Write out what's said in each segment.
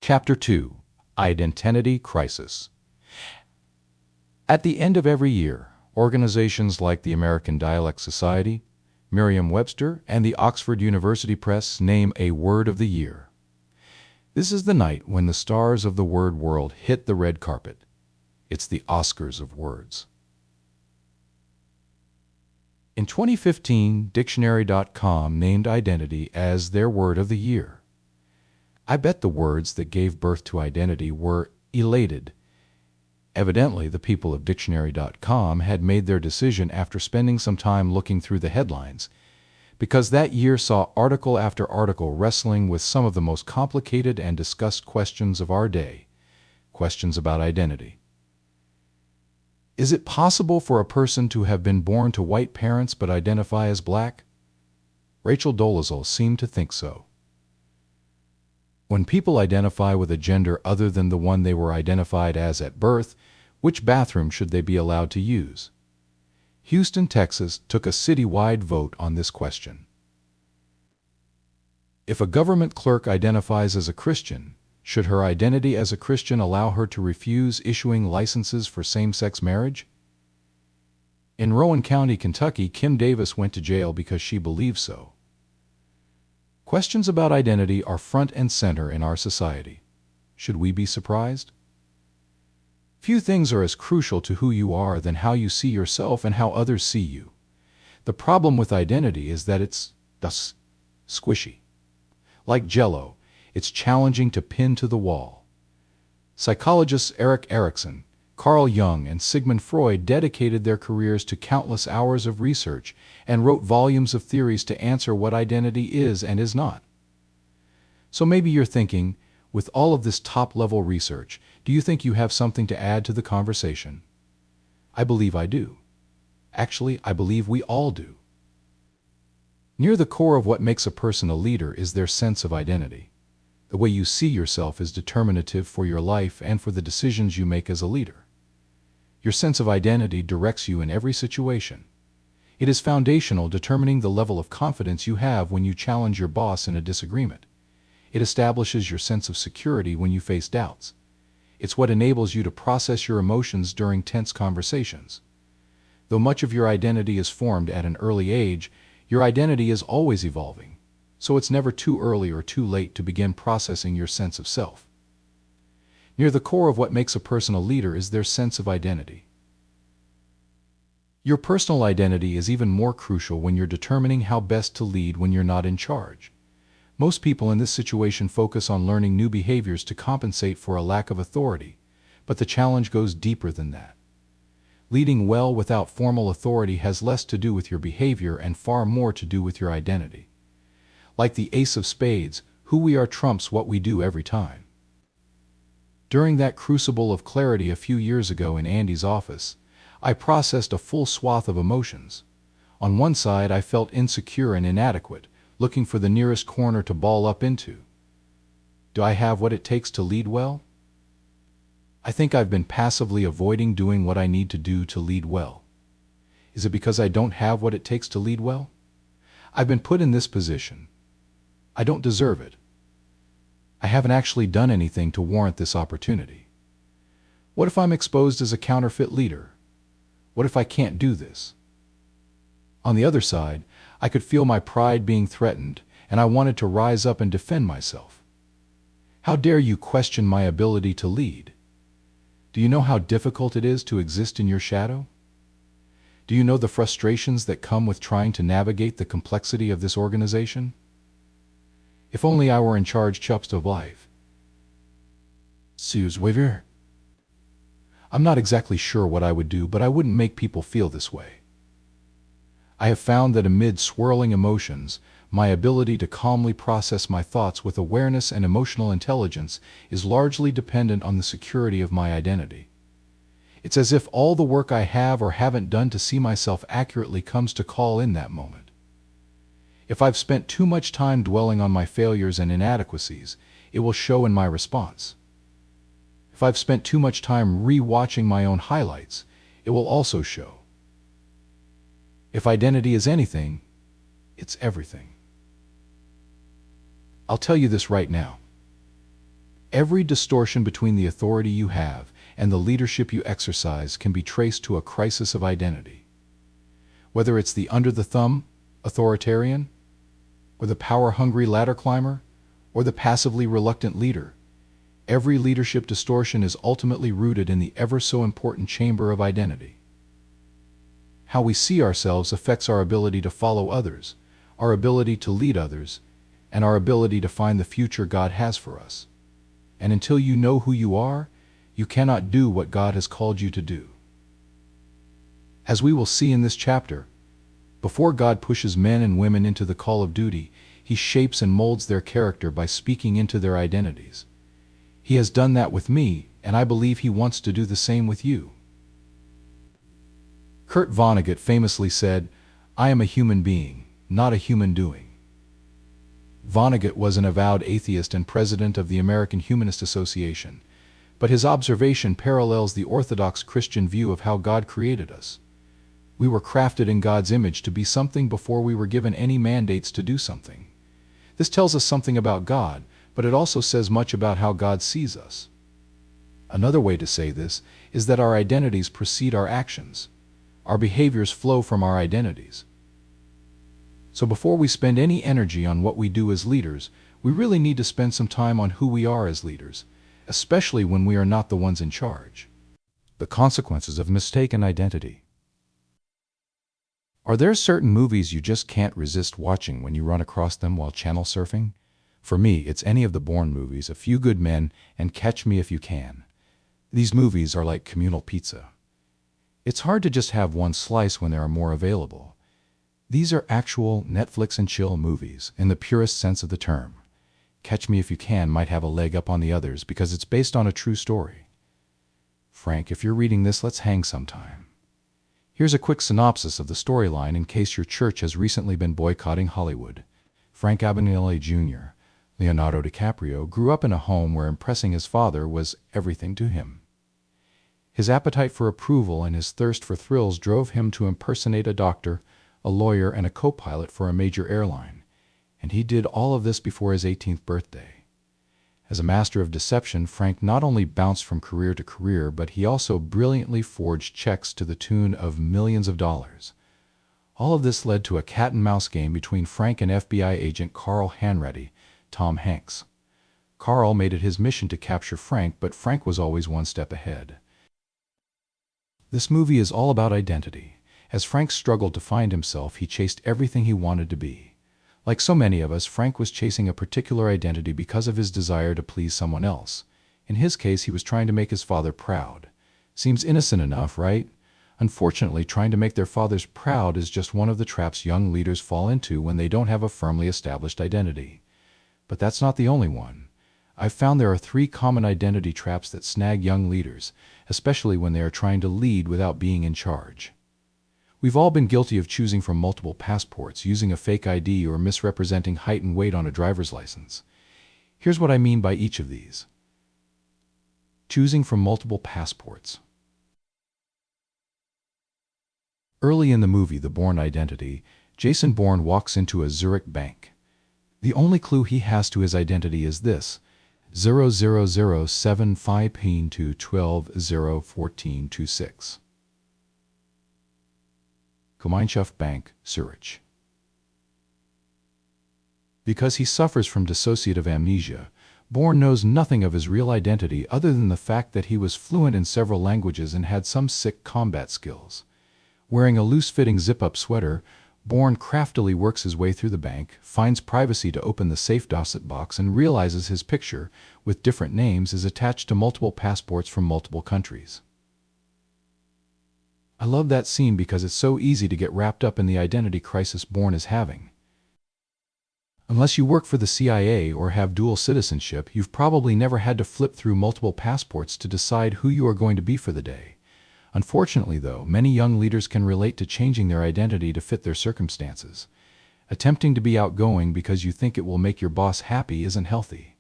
Chapter 2: Identity Crisis. At the end of every year, organizations like the American Dialect Society, Merriam-Webster, and the Oxford University Press name a Word of the Year. This is the night when the stars of the word world hit the red carpet. It's the Oscars of words. In 2015, Dictionary.com named identity as their Word of the Year. I bet the words that gave birth to identity were elated. Evidently, the people of Dictionary.com had made their decision after spending some time looking through the headlines, because that year saw article after article wrestling with some of the most complicated and discussed questions of our day, questions about identity. Is it possible for a person to have been born to white parents but identify as black? Rachel Dolezal seemed to think so. When people identify with a gender other than the one they were identified as at birth, which bathroom should they be allowed to use? Houston, Texas took a citywide vote on this question. If a government clerk identifies as a Christian, should her identity as a Christian allow her to refuse issuing licenses for same-sex marriage? In Rowan County, Kentucky, Kim Davis went to jail because she believed so. Questions about identity are front and center in our society. Should we be surprised? Few things are as crucial to who you are than how you see yourself and how others see you. The problem with identity is that it's thus squishy. Like Jell-O, it's challenging to pin to the wall. Psychologists Erik Erikson, Carl Jung, and Sigmund Freud dedicated their careers to countless hours of research and wrote volumes of theories to answer what identity is and is not. So maybe you're thinking, with all of this top-level research, do you think you have something to add to the conversation? I believe I do. Actually, I believe we all do. Near the core of what makes a person a leader is their sense of identity. The way you see yourself is determinative for your life and for the decisions you make as a leader. Your sense of identity directs you in every situation. It is foundational, determining the level of confidence you have when you challenge your boss in a disagreement. It establishes your sense of security when you face doubts. It's what enables you to process your emotions during tense conversations. Though much of your identity is formed at an early age, your identity is always evolving, so it's never too early or too late to begin processing your sense of self. Near the core of what makes a person a leader is their sense of identity. Your personal identity is even more crucial when you're determining how best to lead when you're not in charge. Most people in this situation focus on learning new behaviors to compensate for a lack of authority, but the challenge goes deeper than that. Leading well without formal authority has less to do with your behavior and far more to do with your identity. Like the ace of spades, who we are trumps what we do every time. During that crucible of clarity a few years ago in Andy's office, I processed a full swath of emotions. On one side, I felt insecure and inadequate, looking for the nearest corner to ball up into. Do I have what it takes to lead well? I think I've been passively avoiding doing what I need to do to lead well. Is it because I don't have what it takes to lead well? I've been put in this position. I don't deserve it. I haven't actually done anything to warrant this opportunity. What if I'm exposed as a counterfeit leader? What if I can't do this? On the other side, I could feel my pride being threatened, and I wanted to rise up and defend myself. How dare you question my ability to lead? Do you know how difficult it is to exist in your shadow? Do you know the frustrations that come with trying to navigate the complexity of this organization? If only I were in charge of life. Suze Weaver. I'm not exactly sure what I would do, but I wouldn't make people feel this way. I have found that amid swirling emotions, my ability to calmly process my thoughts with awareness and emotional intelligence is largely dependent on the security of my identity. It's as if all the work I have or haven't done to see myself accurately comes to call in that moment. If I've spent too much time dwelling on my failures and inadequacies, it will show in my response. If I've spent too much time re-watching my own highlights, it will also show. If identity is anything, it's everything. I'll tell you this right now. Every distortion between the authority you have and the leadership you exercise can be traced to a crisis of identity. Whether it's the under-the-thumb authoritarian, or the power-hungry ladder climber, or the passively reluctant leader, every leadership distortion is ultimately rooted in the ever-so-important chamber of identity. How we see ourselves affects our ability to follow others, our ability to lead others, and our ability to find the future God has for us. And until you know who you are, you cannot do what God has called you to do. As we will see in this chapter, before God pushes men and women into the call of duty, He shapes and molds their character by speaking into their identities. He has done that with me, and I believe He wants to do the same with you. Kurt Vonnegut famously said, "I am a human being, not a human doing." Vonnegut was an avowed atheist and president of the American Humanist Association, but his observation parallels the Orthodox Christian view of how God created us. We were crafted in God's image to be something before we were given any mandates to do something. This tells us something about God, but it also says much about how God sees us. Another way to say this is that our identities precede our actions. Our behaviors flow from our identities. So before we spend any energy on what we do as leaders, we really need to spend some time on who we are as leaders, especially when we are not the ones in charge. The consequences of mistaken identity. Are there certain movies you just can't resist watching when you run across them while channel surfing? For me, it's any of the Bourne movies, A Few Good Men, and Catch Me If You Can. These movies are like communal pizza. It's hard to just have one slice when there are more available. These are actual Netflix and chill movies, in the purest sense of the term. Catch Me If You Can might have a leg up on the others because it's based on a true story. Frank, if you're reading this, let's hang sometime. Here's a quick synopsis of the storyline in case your church has recently been boycotting Hollywood. Frank Abagnale Jr., Leonardo DiCaprio, grew up in a home where impressing his father was everything to him. His appetite for approval and his thirst for thrills drove him to impersonate a doctor, a lawyer, and a co-pilot for a major airline, and he did all of this before his 18th birthday. As a master of deception, Frank not only bounced from career to career, but he also brilliantly forged checks to the tune of millions of dollars. All of this led to a cat-and-mouse game between Frank and FBI agent Carl Hanratty, Tom Hanks. Carl made it his mission to capture Frank, but Frank was always one step ahead. This movie is all about identity. As Frank struggled to find himself, he chased everything he wanted to be. Like so many of us, Frank was chasing a particular identity because of his desire to please someone else. In his case, he was trying to make his father proud. Seems innocent enough, right? Unfortunately, trying to make their fathers proud is just one of the traps young leaders fall into when they don't have a firmly established identity. But that's not the only one. I've found there are 3 common identity traps that snag young leaders, especially when they are trying to lead without being in charge. We've all been guilty of choosing from multiple passports, using a fake ID, or misrepresenting height and weight on a driver's license. Here's what I mean by each of these. Choosing from multiple passports. Early in the movie The Bourne Identity, Jason Bourne walks into a Zurich bank. The only clue he has to his identity is this: 00075-212-01426. Gemeinschaft Bank, Zurich. Because he suffers from dissociative amnesia, Bourne knows nothing of his real identity other than the fact that he was fluent in several languages and had some sick combat skills. Wearing a loose-fitting zip-up sweater, Bourne craftily works his way through the bank, finds privacy to open the safe deposit box, and realizes his picture, with different names, is attached to multiple passports from multiple countries. I love that scene because it's so easy to get wrapped up in the identity crisis Bourne is having. Unless you work for the CIA or have dual citizenship, you've probably never had to flip through multiple passports to decide who you are going to be for the day. Unfortunately, though, many young leaders can relate to changing their identity to fit their circumstances. Attempting to be outgoing because you think it will make your boss happy isn't healthy.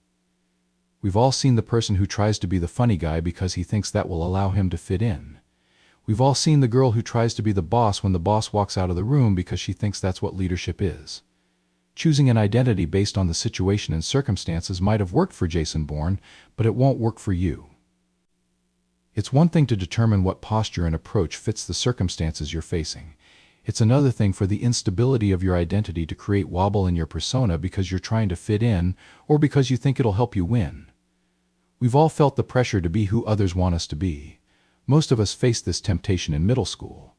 We've all seen the person who tries to be the funny guy because he thinks that will allow him to fit in. We've all seen the girl who tries to be the boss when the boss walks out of the room because she thinks that's what leadership is. Choosing an identity based on the situation and circumstances might have worked for Jason Bourne, but it won't work for you. It's one thing to determine what posture and approach fits the circumstances you're facing. It's another thing for the instability of your identity to create wobble in your persona because you're trying to fit in or because you think it'll help you win. We've all felt the pressure to be who others want us to be. Most of us face this temptation in middle school.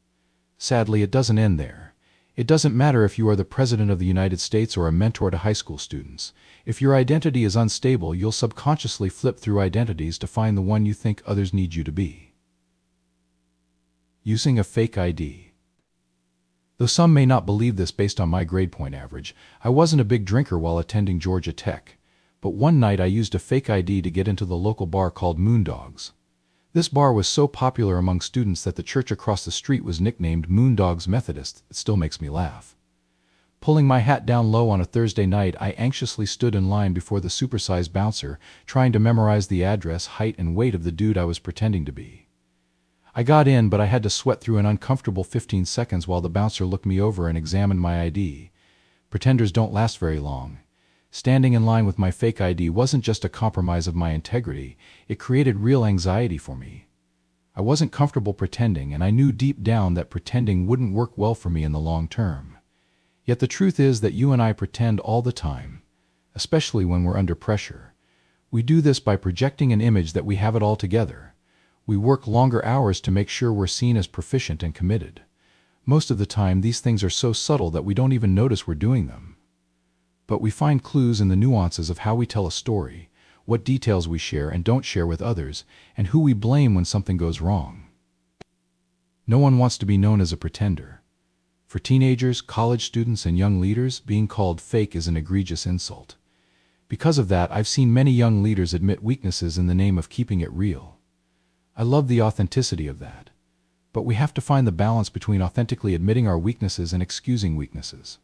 Sadly, it doesn't end there. It doesn't matter if you are the President of the United States or a mentor to high school students. If your identity is unstable, you'll subconsciously flip through identities to find the one you think others need you to be. Using a fake ID. Though some may not believe this based on my grade point average, I wasn't a big drinker while attending Georgia Tech. But one night I used a fake ID to get into the local bar called Moondogs. This bar was so popular among students that the church across the street was nicknamed Moondogs Methodist. It still makes me laugh. Pulling my hat down low on a Thursday night, I anxiously stood in line before the supersized bouncer, trying to memorize the address, height, and weight of the dude I was pretending to be. I got in, but I had to sweat through an uncomfortable 15 seconds while the bouncer looked me over and examined my ID. Pretenders don't last very long. Standing in line with my fake ID wasn't just a compromise of my integrity, it created real anxiety for me. I wasn't comfortable pretending, and I knew deep down that pretending wouldn't work well for me in the long term. Yet the truth is that you and I pretend all the time, especially when we're under pressure. We do this by projecting an image that we have it all together. We work longer hours to make sure we're seen as proficient and committed. Most of the time, these things are so subtle that we don't even notice we're doing them. But we find clues in the nuances of how we tell a story, what details we share and don't share with others, and who we blame when something goes wrong. No one wants to be known as a pretender. For teenagers, college students, and young leaders, being called fake is an egregious insult. Because of that, I've seen many young leaders admit weaknesses in the name of keeping it real. I love the authenticity of that. But we have to find the balance between authentically admitting our weaknesses and excusing weaknesses.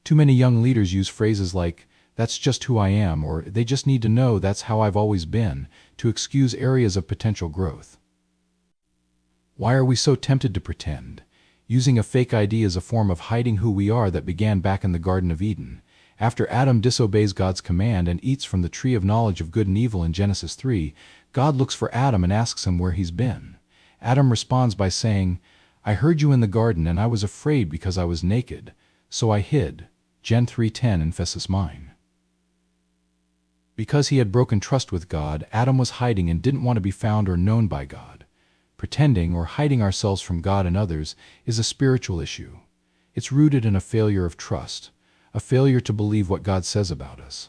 Too many young leaders use phrases like, "That's just who I am," or "They just need to know that's how I've always been," to excuse areas of potential growth. Why are we so tempted to pretend? Using a fake ID is a form of hiding who we are that began back in the Garden of Eden. After Adam disobeys God's command and eats from the tree of knowledge of good and evil in Genesis 3, God looks for Adam and asks him where he's been. Adam responds by saying, "I heard you in the garden and I was afraid because I was naked, so I hid." Gen 3:10 emphasis mine. Because he had broken trust with God, Adam was hiding and didn't want to be found or known by God. Pretending or hiding ourselves from God and others is a spiritual issue. It's rooted in a failure of trust, a failure to believe what God says about us.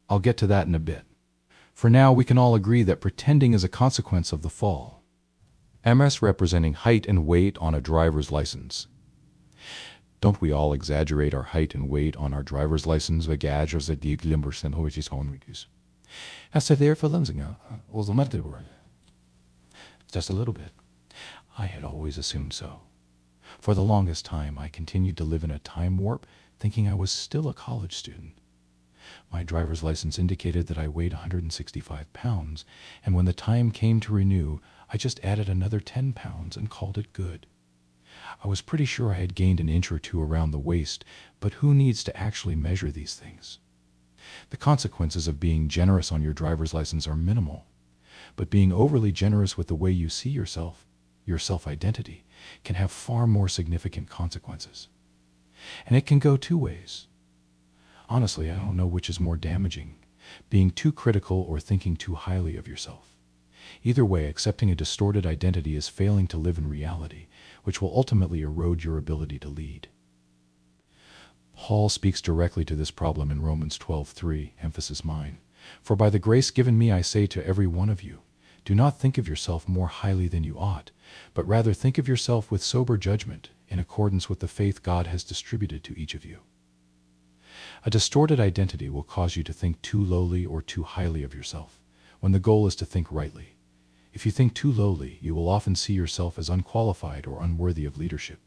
I'll get to that in a bit. For now, we can all agree that pretending is a consequence of the fall. MS representing height and weight on a driver's license. Don't we all exaggerate our height and weight on our driver's license? Just a little bit. I had always assumed so. For the longest time, I continued to live in a time warp, thinking I was still a college student. My driver's license indicated that I weighed 165 pounds, and when the time came to renew, I just added another 10 pounds and called it good. I was pretty sure I had gained an inch or two around the waist, but who needs to actually measure these things? The consequences of being generous on your driver's license are minimal, but being overly generous with the way you see yourself, your self-identity, can have far more significant consequences. And it can go two ways. Honestly, I don't know which is more damaging, being too critical or thinking too highly of yourself. Either way, accepting a distorted identity is failing to live in reality, which will ultimately erode your ability to lead. Paul speaks directly to this problem in Romans 12:3, emphasis mine. "For by the grace given me I say to every one of you, do not think of yourself more highly than you ought, but rather think of yourself with sober judgment, in accordance with the faith God has distributed to each of you." A distorted identity will cause you to think too lowly or too highly of yourself, when the goal is to think rightly. If you think too lowly, you will often see yourself as unqualified or unworthy of leadership,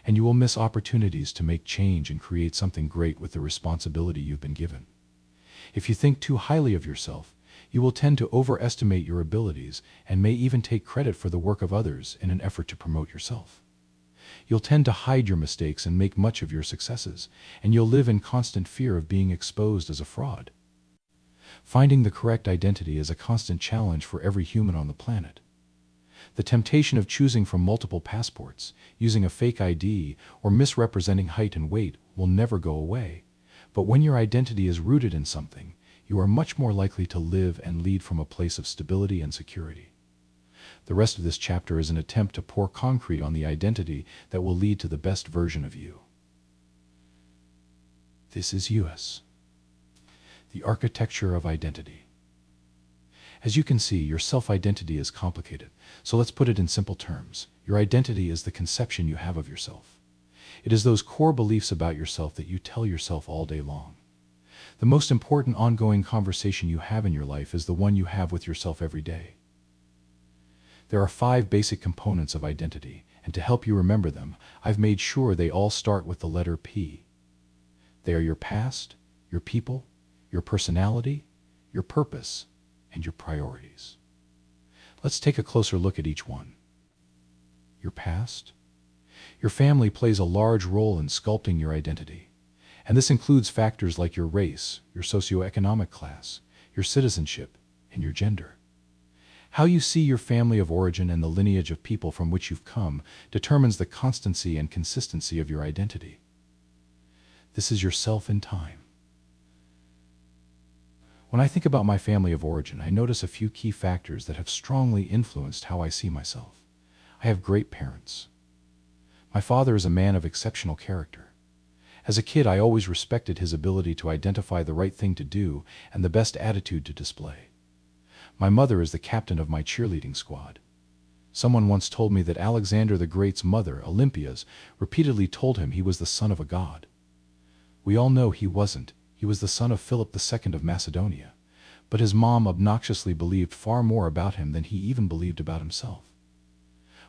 and you will miss opportunities to make change and create something great with the responsibility you've been given. If you think too highly of yourself, you will tend to overestimate your abilities and may even take credit for the work of others in an effort to promote yourself. You'll tend to hide your mistakes and make much of your successes, and you'll live in constant fear of being exposed as a fraud. Finding the correct identity is a constant challenge for every human on the planet. The temptation of choosing from multiple passports, using a fake ID, or misrepresenting height and weight will never go away. But when your identity is rooted in something, you are much more likely to live and lead from a place of stability and security. The rest of this chapter is an attempt to pour concrete on the identity that will lead to the best version of you. This is US. The architecture of identity. As you can see, your self-identity is complicated, so let's put it in simple terms. Your identity is the conception you have of yourself. It is those core beliefs about yourself that you tell yourself all day long. The most important ongoing conversation you have in your life is the one you have with yourself every day. There are 5 basic components of identity, and to help you remember them, I've made sure they all start with the letter P. They are your past, your people, your personality, your purpose, and your priorities. Let's take a closer look at each one. Your past. Your family plays a large role in sculpting your identity, and this includes factors like your race, your socioeconomic class, your citizenship, and your gender. How you see your family of origin and the lineage of people from which you've come determines the constancy and consistency of your identity. This is yourself in time. When I think about my family of origin, I notice a few key factors that have strongly influenced how I see myself. I have great parents. My father is a man of exceptional character. As a kid, I always respected his ability to identify the right thing to do and the best attitude to display. My mother is the captain of my cheerleading squad. Someone once told me that Alexander the Great's mother, Olympias, repeatedly told him he was the son of a god. We all know he wasn't. He was the son of Philip II of Macedonia, but his mom obnoxiously believed far more about him than he even believed about himself.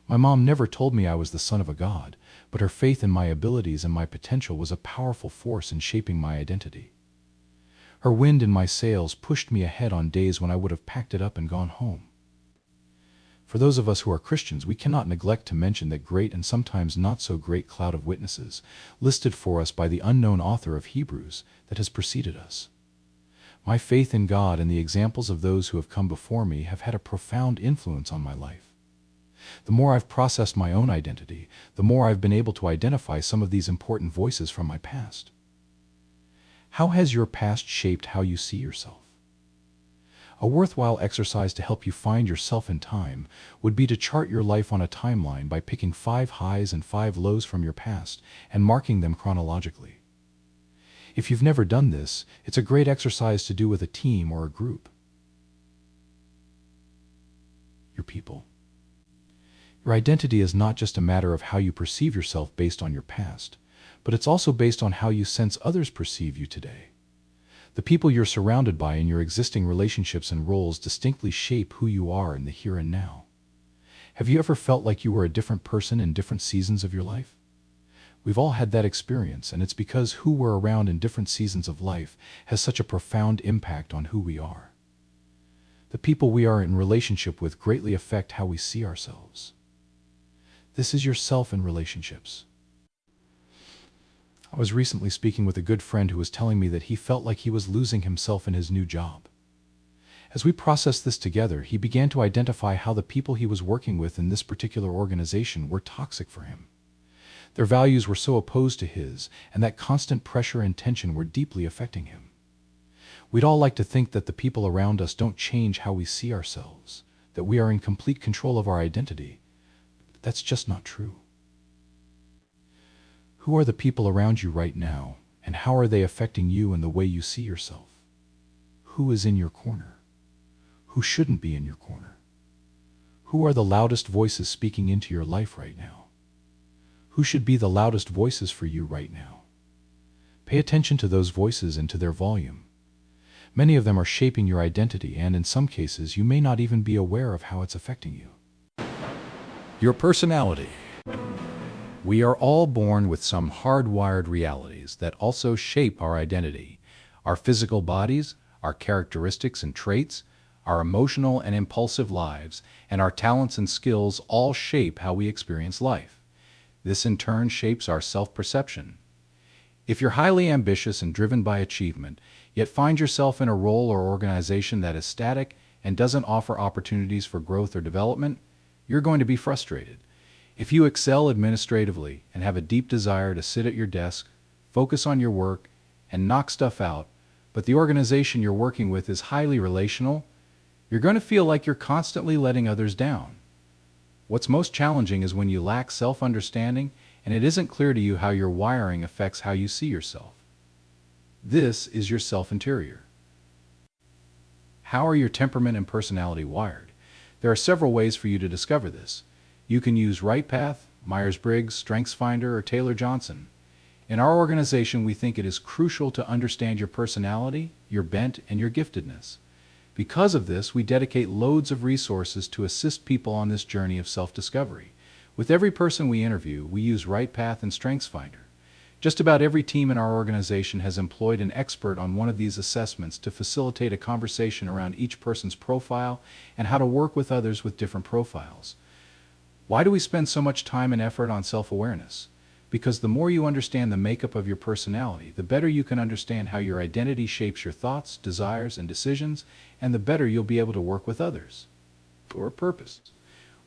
My mom never told me I was the son of a god, but her faith in my abilities and my potential was a powerful force in shaping my identity. Her wind in my sails pushed me ahead on days when I would have packed it up and gone home. For those of us who are Christians, we cannot neglect to mention that great and sometimes not so great cloud of witnesses, listed for us by the unknown author of Hebrews, that has preceded us. My faith in God and the examples of those who have come before me have had a profound influence on my life. The more I've processed my own identity, the more I've been able to identify some of these important voices from my past. How has your past shaped how you see yourself? A worthwhile exercise to help you find yourself in time would be to chart your life on a timeline by picking 5 highs and 5 lows from your past and marking them chronologically. If you've never done this, it's a great exercise to do with a team or a group. Your people. Your identity is not just a matter of how you perceive yourself based on your past, but it's also based on how you sense others perceive you today. The people you're surrounded by in your existing relationships and roles distinctly shape who you are in the here and now. Have you ever felt like you were a different person in different seasons of your life? We've all had that experience, and it's because who we're around in different seasons of life has such a profound impact on who we are. The people we are in relationship with greatly affect how we see ourselves. This is yourself in relationships. I was recently speaking with a good friend who was telling me that he felt like he was losing himself in his new job. As we processed this together, he began to identify how the people he was working with in this particular organization were toxic for him. Their values were so opposed to his, and that constant pressure and tension were deeply affecting him. We'd all like to think that the people around us don't change how we see ourselves, that we are in complete control of our identity. But that's just not true. Who are the people around you right now, and how are they affecting you and the way you see yourself? Who is in your corner? Who shouldn't be in your corner? Who are the loudest voices speaking into your life right now? Who should be the loudest voices for you right now? Pay attention to those voices and to their volume. Many of them are shaping your identity, and in some cases you may not even be aware of how it's affecting you. Your personality. We are all born with some hardwired realities that also shape our identity. Our physical bodies, our characteristics and traits, our emotional and impulsive lives, and our talents and skills all shape how we experience life. This in turn shapes our self-perception. If you're highly ambitious and driven by achievement, yet find yourself in a role or organization that is static and doesn't offer opportunities for growth or development, you're going to be frustrated. If you excel administratively and have a deep desire to sit at your desk, focus on your work, and knock stuff out, but the organization you're working with is highly relational, you're going to feel like you're constantly letting others down. What's most challenging is when you lack self-understanding and it isn't clear to you how your wiring affects how you see yourself. This is your self-interior. How are your temperament and personality wired? There are several ways for you to discover this. You can use RightPath, Myers-Briggs, StrengthsFinder, or Taylor-Johnson. In our organization, we think it is crucial to understand your personality, your bent, and your giftedness. Because of this, we dedicate loads of resources to assist people on this journey of self-discovery. With every person we interview, we use RightPath and StrengthsFinder. Just about every team in our organization has employed an expert on one of these assessments to facilitate a conversation around each person's profile and how to work with others with different profiles. Why do we spend so much time and effort on self-awareness? Because the more you understand the makeup of your personality, the better you can understand how your identity shapes your thoughts, desires, and decisions, and the better you'll be able to work with others. For a purpose.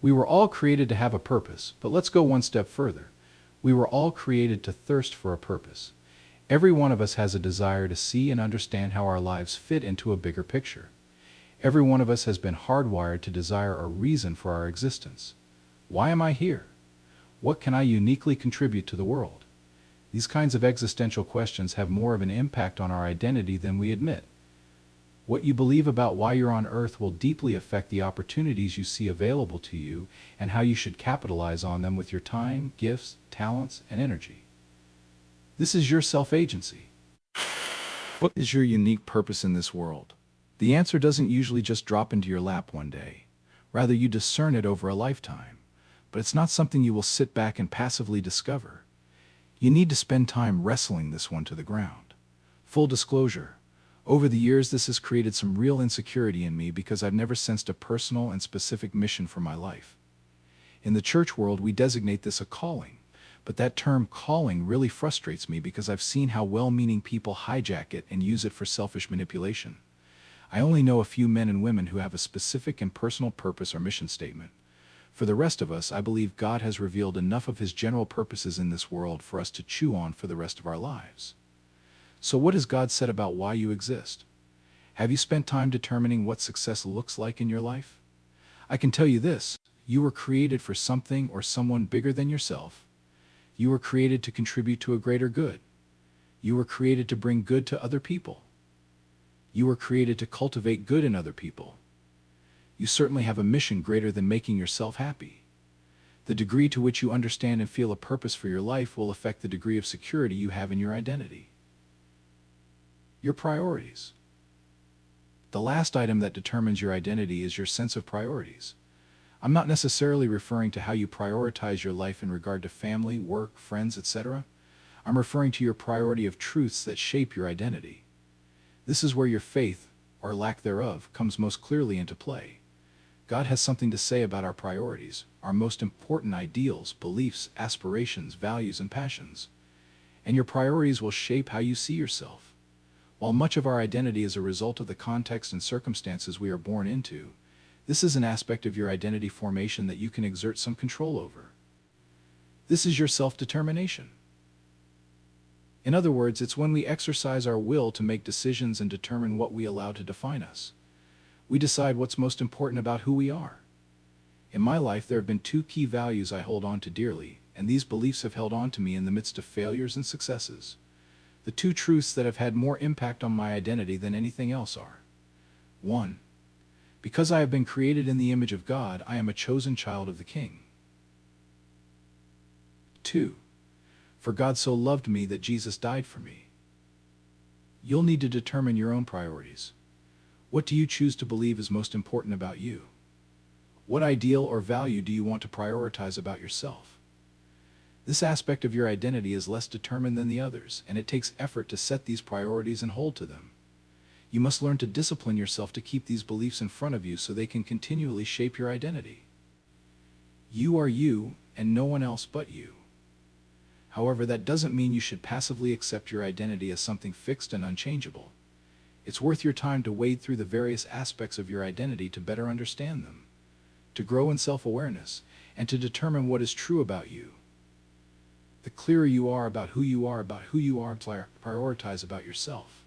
We were all created to have a purpose, but let's go one step further. We were all created to thirst for a purpose. Every one of us has a desire to see and understand how our lives fit into a bigger picture. Every one of us has been hardwired to desire a reason for our existence. Why am I here? What can I uniquely contribute to the world? These kinds of existential questions have more of an impact on our identity than we admit. What you believe about why you're on Earth will deeply affect the opportunities you see available to you and how you should capitalize on them with your time, gifts, talents, and energy. This is your self-agency. What is your unique purpose in this world? The answer doesn't usually just drop into your lap one day. Rather, you discern it over a lifetime. But it's not something you will sit back and passively discover. You need to spend time wrestling this one to the ground. Full disclosure, over the years this has created some real insecurity in me because I've never sensed a personal and specific mission for my life. In the church world, we designate this a calling, but that term calling really frustrates me because I've seen how well-meaning people hijack it and use it for selfish manipulation. I only know a few men and women who have a specific and personal purpose or mission statement. For the rest of us, I believe God has revealed enough of His general purposes in this world for us to chew on for the rest of our lives. So what has God said about why you exist? Have you spent time determining what success looks like in your life? I can tell you this, you were created for something or someone bigger than yourself. You were created to contribute to a greater good. You were created to bring good to other people. You were created to cultivate good in other people. You certainly have a mission greater than making yourself happy. The degree to which you understand and feel a purpose for your life will affect the degree of security you have in your identity. Your priorities. The last item that determines your identity is your sense of priorities. I'm not necessarily referring to how you prioritize your life in regard to family, work, friends, etc. I'm referring to your priority of truths that shape your identity. This is where your faith, or lack thereof, comes most clearly into play. God has something to say about our priorities, our most important ideals, beliefs, aspirations, values, and passions. And your priorities will shape how you see yourself. While much of our identity is a result of the context and circumstances we are born into, this is an aspect of your identity formation that you can exert some control over. This is your self-determination. In other words, it's when we exercise our will to make decisions and determine what we allow to define us. We decide what's most important about who we are. In my life, there have been two key values I hold on to dearly, and these beliefs have held on to me in the midst of failures and successes. The two truths that have had more impact on my identity than anything else are: 1. Because I have been created in the image of God, I am a chosen child of the King. 2. For God so loved me that Jesus died for me. You'll need to determine your own priorities. What do you choose to believe is most important about you? What ideal or value do you want to prioritize about yourself? This aspect of your identity is less determined than the others, and it takes effort to set these priorities and hold to them. You must learn to discipline yourself to keep these beliefs in front of you so they can continually shape your identity. You are you, and no one else but you. However, that doesn't mean you should passively accept your identity as something fixed and unchangeable. It's worth your time to wade through the various aspects of your identity to better understand them, to grow in self-awareness, and to determine what is true about you. The clearer you are about who you are, prioritize about yourself.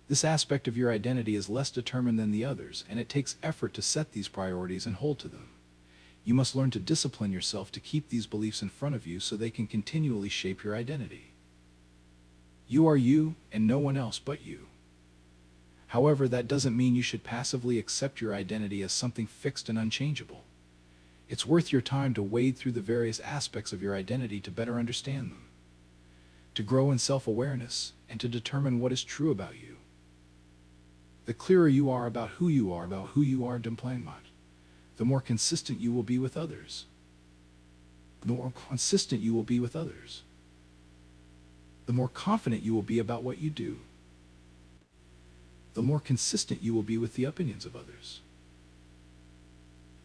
This aspect of your identity is less determined than the others, and it takes effort to set these priorities and hold to them. You must learn to discipline yourself to keep these beliefs in front of you so they can continually shape your identity. You are you, and no one else but you. However, that doesn't mean you should passively accept your identity as something fixed and unchangeable. It's worth your time to wade through the various aspects of your identity to better understand them, to grow in self-awareness, and to determine what is true about you. The clearer you are about who you are, the more consistent you will be with others. The more consistent you will be with others, the more confident you will be about what you do. The more consistent you will be with the opinions of others,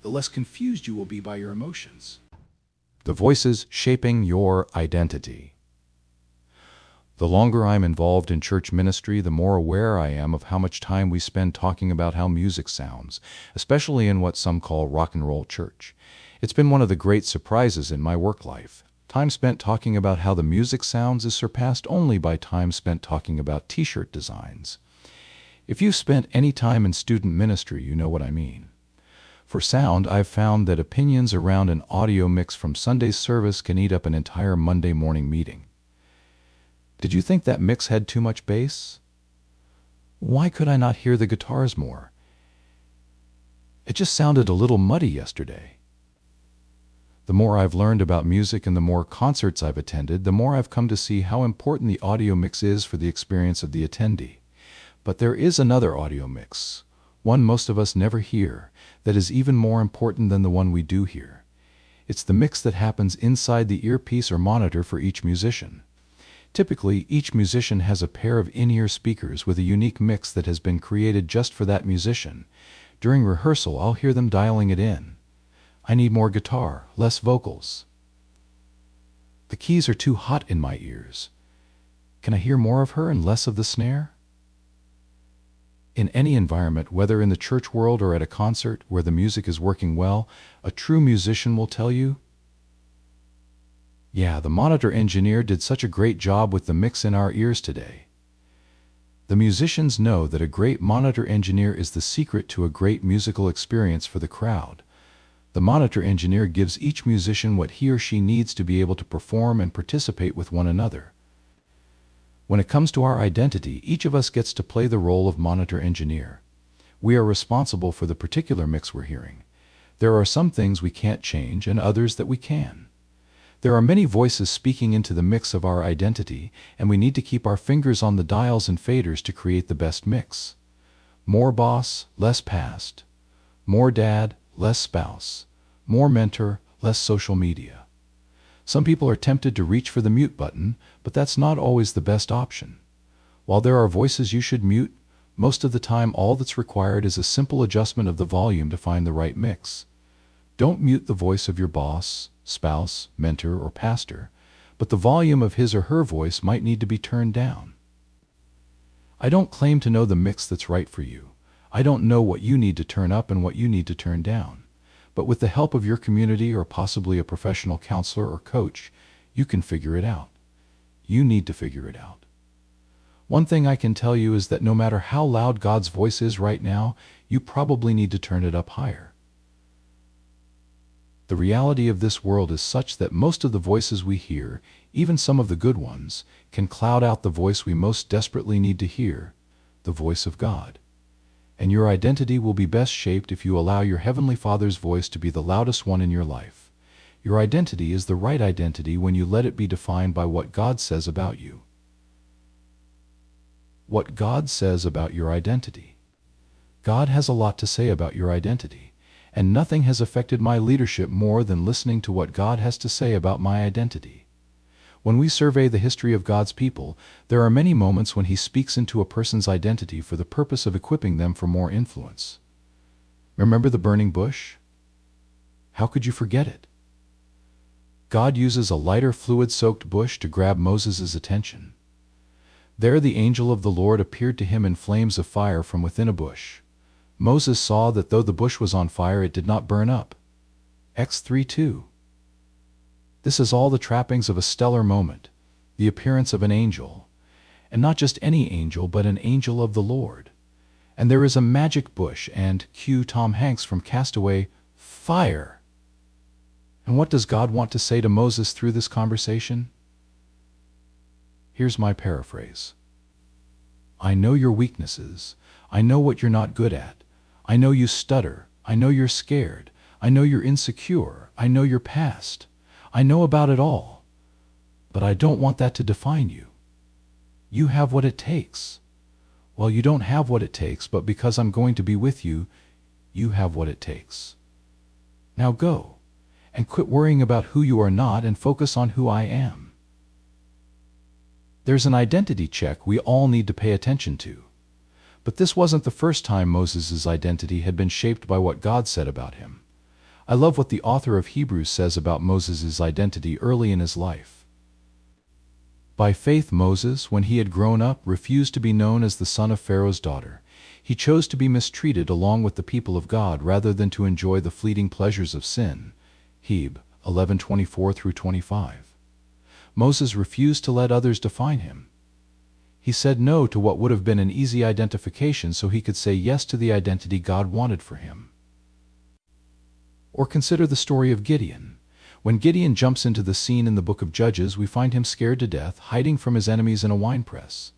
the less confused you will be by your emotions. The voices shaping your identity. The longer I'm involved in church ministry, the more aware I am of how much time we spend talking about how music sounds, especially in what some call rock and roll church. It's been one of the great surprises in my work life. Time spent talking about how the music sounds is surpassed only by time spent talking about t-shirt designs. If you've spent any time in student ministry, you know what I mean. For sound, I've found that opinions around an audio mix from Sunday's service can eat up an entire Monday morning meeting. Did you think that mix had too much bass? Why could I not hear the guitars more? It just sounded a little muddy yesterday. The more I've learned about music and the more concerts I've attended, the more I've come to see how important the audio mix is for the experience of the attendee. But there is another audio mix, one most of us never hear, that is even more important than the one we do hear. It's the mix that happens inside the earpiece or monitor for each musician. Typically, each musician has a pair of in-ear speakers with a unique mix that has been created just for that musician. During rehearsal, I'll hear them dialing it in. I need more guitar, less vocals. The keys are too hot in my ears. Can I hear more of her and less of the snare? In any environment, whether in the church world or at a concert where the music is working well, a true musician will tell you, "Yeah, the monitor engineer did such a great job with the mix in our ears today." The musicians know that a great monitor engineer is the secret to a great musical experience for the crowd. The monitor engineer gives each musician what he or she needs to be able to perform and participate with one another. When it comes to our identity, each of us gets to play the role of monitor engineer. We are responsible for the particular mix we're hearing. There are some things we can't change and others that we can. There are many voices speaking into the mix of our identity, and we need to keep our fingers on the dials and faders to create the best mix. More boss, less past. More dad, less spouse. More mentor, less social media. Some people are tempted to reach for the mute button, but that's not always the best option. While there are voices you should mute, most of the time all that's required is a simple adjustment of the volume to find the right mix. Don't mute the voice of your boss, spouse, mentor, or pastor, but the volume of his or her voice might need to be turned down. I don't claim to know the mix that's right for you. I don't know what you need to turn up and what you need to turn down. But with the help of your community or possibly a professional counselor or coach, you can figure it out. You need to figure it out. One thing I can tell you is that no matter how loud God's voice is right now, you probably need to turn it up higher. The reality of this world is such that most of the voices we hear, even some of the good ones, can cloud out the voice we most desperately need to hear, the voice of God. And your identity will be best shaped if you allow your Heavenly Father's voice to be the loudest one in your life. Your identity is the right identity when you let it be defined by what God says about you. What God says about your identity. God has a lot to say about your identity, and nothing has affected my leadership more than listening to what God has to say about my identity. When we survey the history of God's people, there are many moments when He speaks into a person's identity for the purpose of equipping them for more influence. Remember the burning bush? How could you forget it? God uses a lighter fluid-soaked bush to grab Moses' attention. There the angel of the Lord appeared to him in flames of fire from within a bush. Moses saw that though the bush was on fire, it did not burn up. Acts 3:2. This is all the trappings of a stellar moment, the appearance of an angel, and not just any angel, but an angel of the Lord. And there is a magic bush and, cue Tom Hanks from Castaway, fire. And what does God want to say to Moses through this conversation? Here's my paraphrase. I know your weaknesses. I know what you're not good at. I know you stutter. I know you're scared. I know you're insecure. I know your past. I know about it all. But I don't want that to define you. You have what it takes. Well, you don't have what it takes, but because I'm going to be with you, you have what it takes. Now go, and quit worrying about who you are not and focus on who I am. There's an identity check we all need to pay attention to. But this wasn't the first time Moses' identity had been shaped by what God said about him. I love what the author of Hebrews says about Moses' identity early in his life. By faith Moses, when he had grown up, refused to be known as the son of Pharaoh's daughter. He chose to be mistreated along with the people of God rather than to enjoy the fleeting pleasures of sin. Heb 11:24-25. Moses refused to let others define him. He said no to what would have been an easy identification so he could say yes to the identity God wanted for him. Or consider the story of Gideon. When Gideon jumps into the scene in the book of Judges, we find him scared to death, hiding from his enemies in a winepress.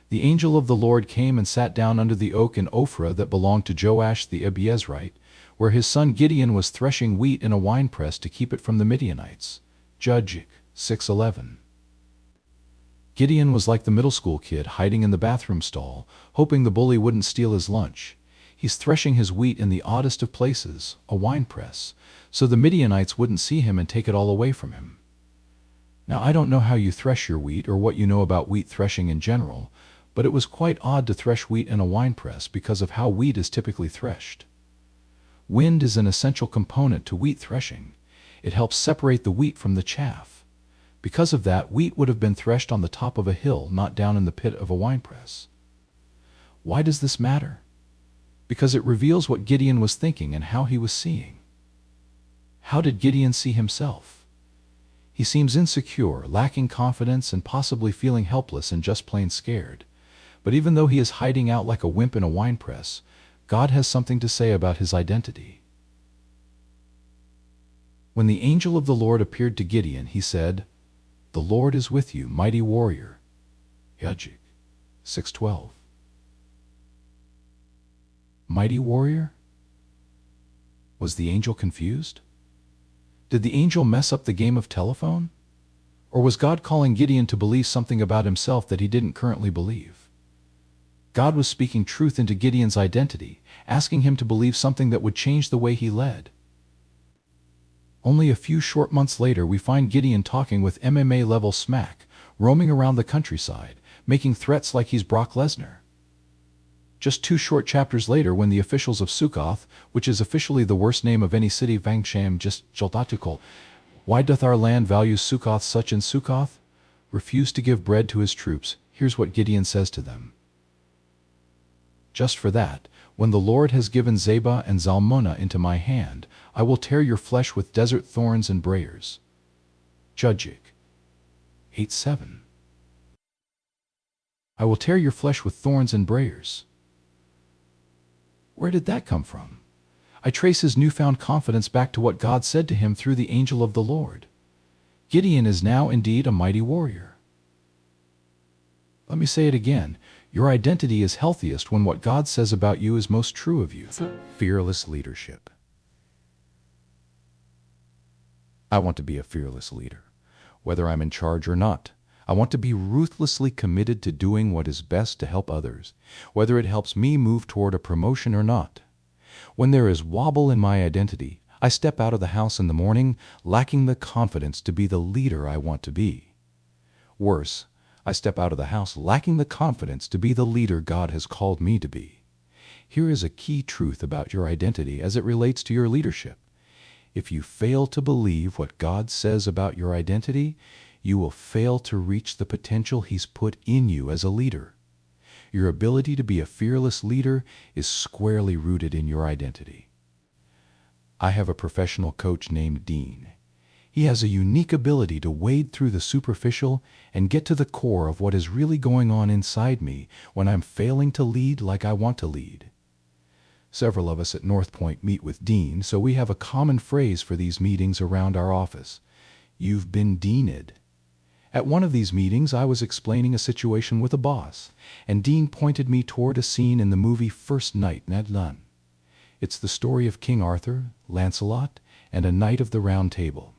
The angel of the Lord came and sat down under the oak in Ophrah that belonged to Joash the Abiezrite, where his son Gideon was threshing wheat in a winepress to keep it from the Midianites. Judges 6:11. Gideon was like the middle school kid hiding in the bathroom stall, hoping the bully wouldn't steal his lunch. He's threshing his wheat in the oddest of places, a winepress, so the Midianites wouldn't see him and take it all away from him. Now, I don't know how you thresh your wheat or what you know about wheat threshing in general, but it was quite odd to thresh wheat in a winepress because of how wheat is typically threshed. Wind is an essential component to wheat threshing. It helps separate the wheat from the chaff. Because of that, wheat would have been threshed on the top of a hill, not down in the pit of a winepress. Why does this matter? Because it reveals what Gideon was thinking and how he was seeing. How did Gideon see himself? He seems insecure, lacking confidence, and possibly feeling helpless and just plain scared. But even though he is hiding out like a wimp in a winepress, God has something to say about his identity. When the angel of the Lord appeared to Gideon, he said, "The Lord is with you, mighty warrior." Judges 6:12. Mighty warrior? Was the angel confused? Did the angel mess up the game of telephone? Or was God calling Gideon to believe something about himself that he didn't currently believe? God was speaking truth into Gideon's identity, asking him to believe something that would change the way he led. Only a few short months later, we find Gideon talking with MMA-level smack, roaming around the countryside, making threats like he's Brock Lesnar. Just 2 short chapters later, when the officials of Sukkoth, which is officially the worst name of any city, Vangsham just Jaldatukul, why doth our land value Sukkoth such in Sukkoth? Refuse to give bread to his troops. Here's what Gideon says to them. Just for that, when the Lord has given Zebah and Zalmunna into my hand, I will tear your flesh with desert thorns and briars. Judges 8:7. I will tear your flesh with thorns and briars. Where did that come from? I trace his newfound confidence back to what God said to him through the angel of the Lord. Gideon is now indeed a mighty warrior. Let me say it again. Your identity is healthiest when what God says about you is most true of you. Fearless leadership. I want to be a fearless leader, whether I'm in charge or not. I want to be ruthlessly committed to doing what is best to help others, whether it helps me move toward a promotion or not. When there is wobble in my identity, I step out of the house in the morning lacking the confidence to be the leader I want to be. Worse, I step out of the house lacking the confidence to be the leader God has called me to be. Here is a key truth about your identity as it relates to your leadership. If you fail to believe what God says about your identity, you will fail to reach the potential He's put in you as a leader. Your ability to be a fearless leader is squarely rooted in your identity. I have a professional coach named Dean. He has a unique ability to wade through the superficial and get to the core of what is really going on inside me when I'm failing to lead like I want to lead. Several of us at North Point meet with Dean, so we have a common phrase for these meetings around our office. You've been Deaned. At one of these meetings, I was explaining a situation with a boss, and Dean pointed me toward a scene in the movie First Knight Ned Lunn. It's the story of King Arthur, Lancelot, and a Knight of the Round Table.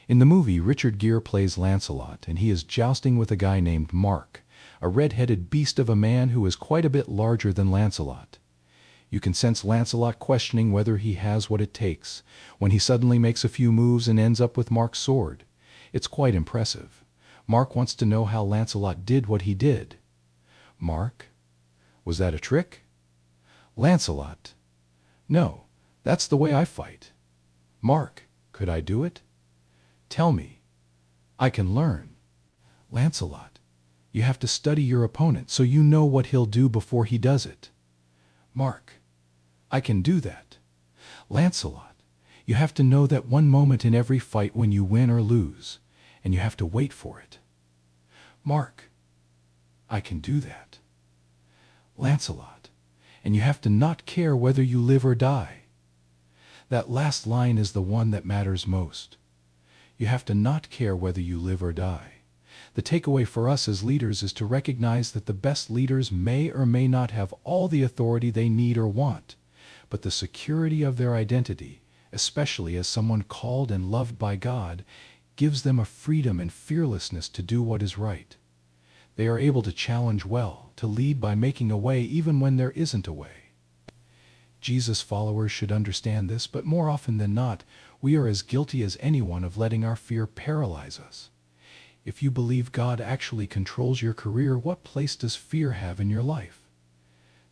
In the movie, Richard Gere plays Lancelot, and he is jousting with a guy named Mark, a red-headed beast of a man who is quite a bit larger than Lancelot. You can sense Lancelot questioning whether he has what it takes, when he suddenly makes a few moves and ends up with Mark's sword. It's quite impressive. Mark wants to know how Lancelot did what he did. Mark, was that a trick? Lancelot, no, that's the way I fight. Mark, could I do it? Tell me. I can learn. Lancelot, you have to study your opponent so you know what he'll do before he does it. Mark, I can do that. Lancelot, you have to know that one moment in every fight when you win or lose, and you have to wait for it. Mark, I can do that. Lancelot, and you have to not care whether you live or die. That last line is the one that matters most. You have to not care whether you live or die. The takeaway for us as leaders is to recognize that the best leaders may or may not have all the authority they need or want, but the security of their identity, especially as someone called and loved by God, gives them a freedom and fearlessness to do what is right. They are able to challenge well, to lead by making a way even when there isn't a way. Jesus followers should understand this, but more often than not, we are as guilty as anyone of letting our fear paralyze us. If you believe God actually controls your career, what place does fear have in your life?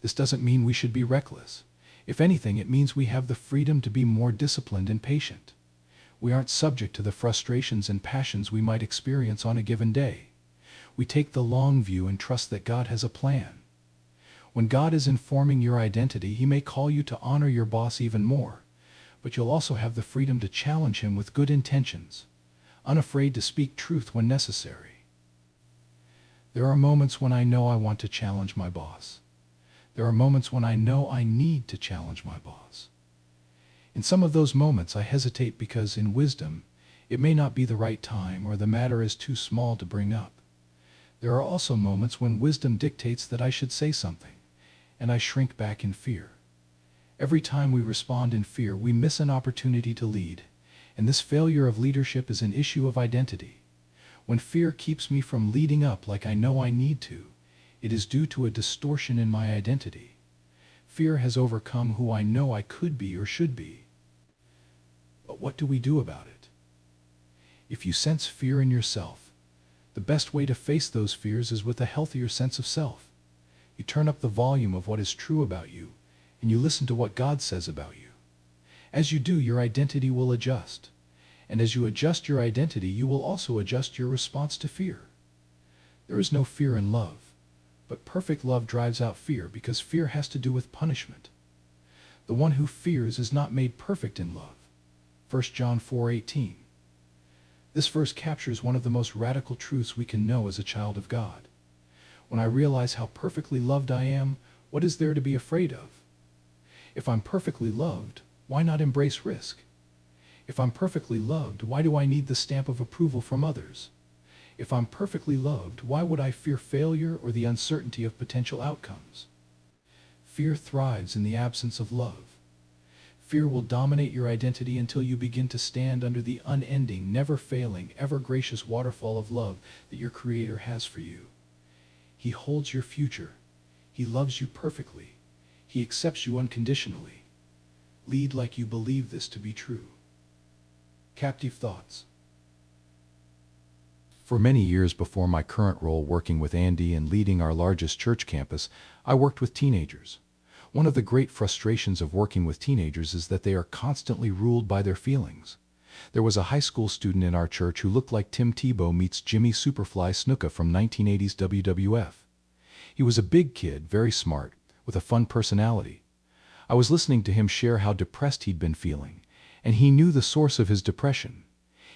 This doesn't mean we should be reckless. If anything, it means we have the freedom to be more disciplined and patient. We aren't subject to the frustrations and passions we might experience on a given day. We take the long view and trust that God has a plan. When God is informing your identity, He may call you to honor your boss even more, but you'll also have the freedom to challenge him with good intentions, unafraid to speak truth when necessary. There are moments when I know I want to challenge my boss. There are moments when I know I need to challenge my boss. In some of those moments I hesitate because, in wisdom, it may not be the right time or the matter is too small to bring up. There are also moments when wisdom dictates that I should say something, and I shrink back in fear. Every time we respond in fear, we miss an opportunity to lead, and this failure of leadership is an issue of identity. When fear keeps me from leading up like I know I need to, it is due to a distortion in my identity. Fear has overcome who I know I could be or should be. But what do we do about it? If you sense fear in yourself, the best way to face those fears is with a healthier sense of self. You turn up the volume of what is true about you, and you listen to what God says about you. As you do, your identity will adjust. And as you adjust your identity, you will also adjust your response to fear. There is no fear in love, but perfect love drives out fear because fear has to do with punishment. The one who fears is not made perfect in love. 1 John 4:18. This verse captures one of the most radical truths we can know as a child of God. When I realize how perfectly loved I am, what is there to be afraid of? If I'm perfectly loved, why not embrace risk? If I'm perfectly loved, why do I need the stamp of approval from others? If I'm perfectly loved, why would I fear failure or the uncertainty of potential outcomes? Fear thrives in the absence of love. Fear will dominate your identity until you begin to stand under the unending, never-failing, ever-gracious waterfall of love that your Creator has for you. He holds your future. He loves you perfectly. He accepts you unconditionally. Lead like you believe this to be true. Captive thoughts. For many years before my current role working with Andy and leading our largest church campus, I worked with teenagers. One of the great frustrations of working with teenagers is that they are constantly ruled by their feelings. There was a high school student in our church who looked like Tim Tebow meets Jimmy Superfly Snuka from 1980s WWF. He was a big kid, very smart, with a fun personality. I was listening to him share how depressed he'd been feeling, and he knew the source of his depression.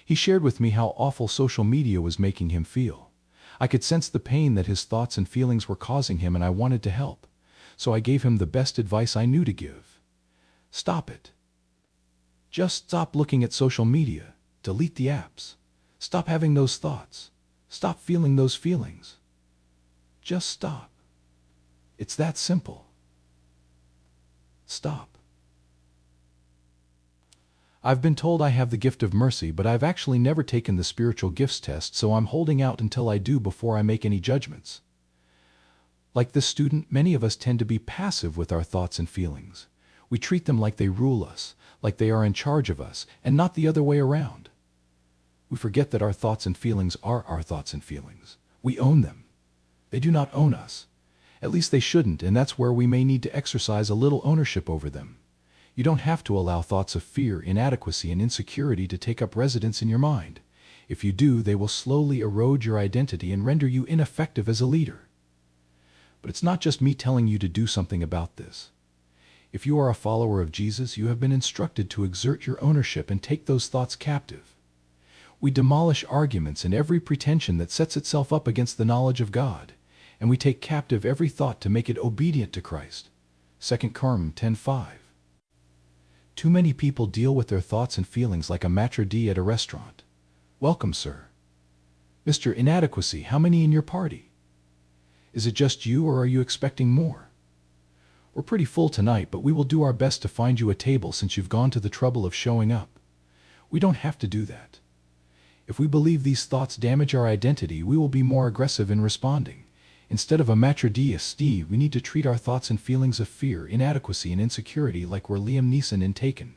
He shared with me how awful social media was making him feel. I could sense the pain that his thoughts and feelings were causing him, and I wanted to help. So I gave him the best advice I knew to give. Stop it. Just stop looking at social media. Delete the apps. Stop having those thoughts. Stop feeling those feelings. Just stop. It's that simple. Stop. I've been told I have the gift of mercy, but I've actually never taken the spiritual gifts test, so I'm holding out until I do before I make any judgments. Like this student, many of us tend to be passive with our thoughts and feelings. We treat them like they rule us, like they are in charge of us, and not the other way around. We forget that our thoughts and feelings are our thoughts and feelings. We own them. They do not own us. At least they shouldn't, and that's where we may need to exercise a little ownership over them. You don't have to allow thoughts of fear, inadequacy, and insecurity to take up residence in your mind. If you do, they will slowly erode your identity and render you ineffective as a leader. But it's not just me telling you to do something about this. If you are a follower of Jesus, you have been instructed to exert your ownership and take those thoughts captive. We demolish arguments and every pretension that sets itself up against the knowledge of God, and we take captive every thought to make it obedient to Christ. 2 Corinthians 10:5. Too many people deal with their thoughts and feelings like a maitre d' at a restaurant. Welcome, sir. Mr. Inadequacy, how many in your party? Is it just you, or are you expecting more? We're pretty full tonight, but we will do our best to find you a table since you've gone to the trouble of showing up. We don't have to do that. If we believe these thoughts damage our identity, we will be more aggressive in responding. Instead of a maitre d', we need to treat our thoughts and feelings of fear, inadequacy, and insecurity like we're Liam Neeson in Taken.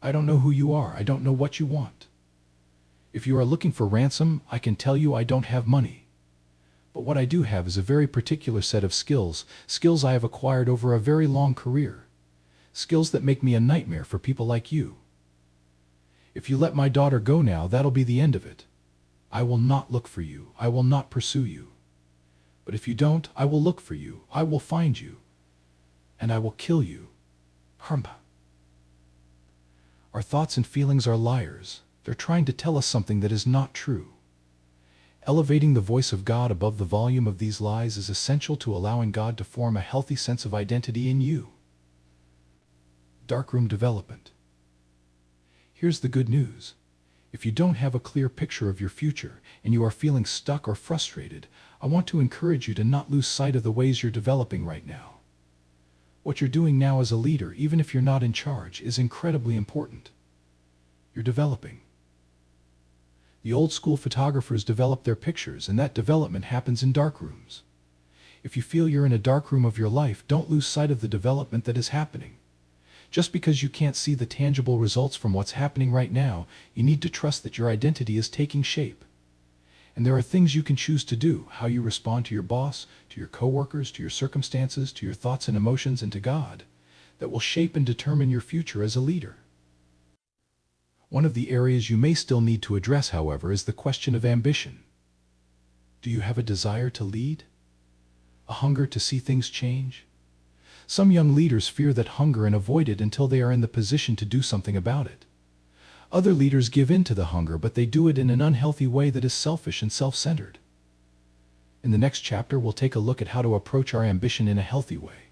I don't know who you are. I don't know what you want. If you are looking for ransom, I can tell you I don't have money. But what I do have is a very particular set of skills I have acquired over a very long career. Skills that make me a nightmare for people like you. If you let my daughter go now, that'll be the end of it. I will not look for you. I will not pursue you. But if you don't, I will look for you. I will find you. And I will kill you. Harmba. Our thoughts and feelings are liars. They're trying to tell us something that is not true. Elevating the voice of God above the volume of these lies is essential to allowing God to form a healthy sense of identity in you. Darkroom development. Here's the good news. If you don't have a clear picture of your future and you are feeling stuck or frustrated, I want to encourage you to not lose sight of the ways you're developing right now. What you're doing now as a leader, even if you're not in charge, is incredibly important. You're developing. The old school photographers develop their pictures, and that development happens in darkrooms. If you feel you're in a darkroom of your life, don't lose sight of the development that is happening. Just because you can't see the tangible results from what's happening right now, you need to trust that your identity is taking shape. And there are things you can choose to do, how you respond to your boss, to your coworkers, to your circumstances, to your thoughts and emotions, and to God, that will shape and determine your future as a leader. One of the areas you may still need to address, however, is the question of ambition. Do you have a desire to lead? A hunger to see things change? Some young leaders fear that hunger and avoid it until they are in the position to do something about it. Other leaders give in to the hunger, but they do it in an unhealthy way that is selfish and self-centered. In the next chapter, we'll take a look at how to approach our ambition in a healthy way.